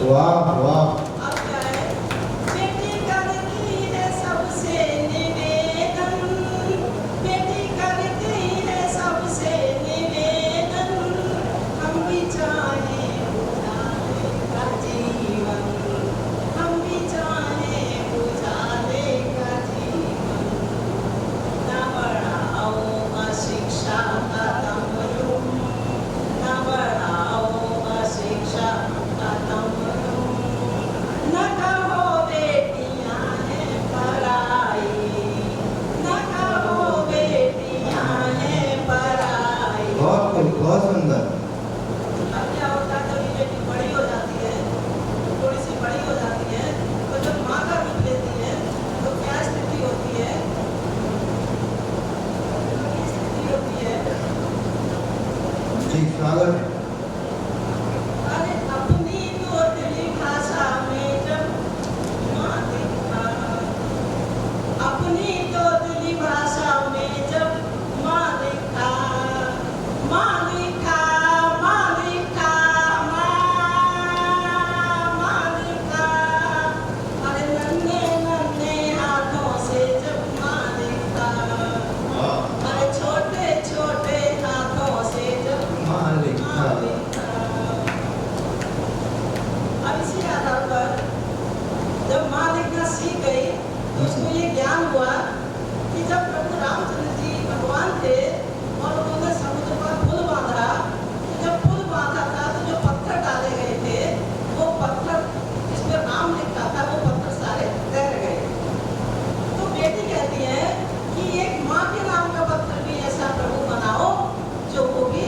वाह वाह। अब क्या है, बेटी करती है सबसे निवेदन, बेटी करती है सबसे निवेदन, हम भी चाहे उजाले का जीवन, हम भी चाहे उजाले का जीवन, न बढ़ाओ अशिक्षा का दमन, न बढ़ाओ अशिक्षा का दमन, न कहो बेटियां हैं पराई, न कहो बेटियां हैं पराई। बहुत सुंदर। अब क्या होता है, कभी बेटी बड़ी हो जाती है, थोड़ी सी बड़ी हो जाती है, तो जब माँ का रूप लेती है तो क्या स्थिति होती है, स्थिति होती है, जी स्वागत है। अरे अपनी तोतली भाषा में जब माँ लिखा, अपनी तोतली भाषा में जब माँ लिखा, माँ लिखा, माँ लिखा, माँ लिखा, अरे नन्हे नन्हे हाथों से जब माँ लिखा, अरे छोटे छोटे हाथों से जब मालिक माँ लिखा। अब इसी आधार पर जब माँ लिखना सीख गई तो उसको ये ज्ञान हुआ कि जब प्रभु रामचंद्र जी भगवान थे और उन्होंने समुद्र पर पुल बांधा, तो जब पुल बांधा था तो जो पत्थर डाले गए थे वो पत्थर जिसमें राम लिखा था वो पत्थर सारे तैर गए। तो बेटी कहती है कि एक माँ के नाम का पत्थर भी ऐसा प्रभु बनाओ जो वो भी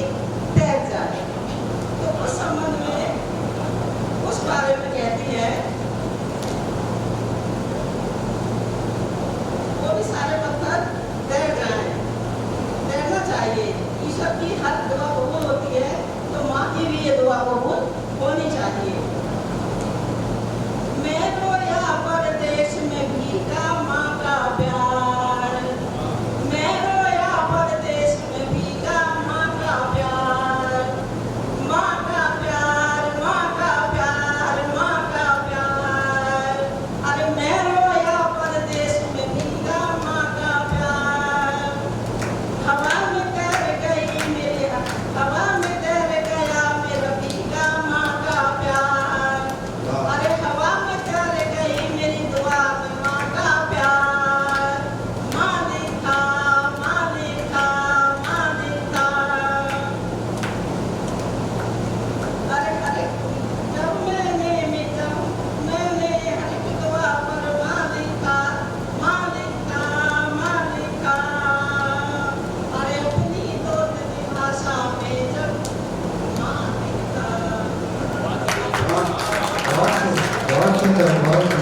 तैर जाए। तो उस संबंध में उस बारे में कहती है वो भी सारे पत्थर तैर जाएं, तैरना चाहिए। ईश्वर की हर दुआ कबूल होती है तो माँ की भी ये दुआ कबूल होनी चाहिए। मैं रोया परदेश में भीगा माँ का प्यार, मैं रोया परदेश में भीगा माँ का प्यार, माँ का प्यार, माँ का प्यार, माँ का प्यार, अरे मैं रोया परदेश में भीगा माँ का प्यार, हवा में तैर गई मेरे, हवा में तैर गया मेरा भीगा माँ का प्यार, अरे हवा में तैर गई मेरी दुआ में माँ का प्यार, माँ लिखा, माँ लिखा, माँ लिखा। अरे अरे जब मैंने हर एक दुआ पर माँ लिखा, माँ लिखा, माँ लिखा, अरे अपनी तोतली भाषा में जब माँ लिखा। बहुत सुंदर बहुत सुंदर।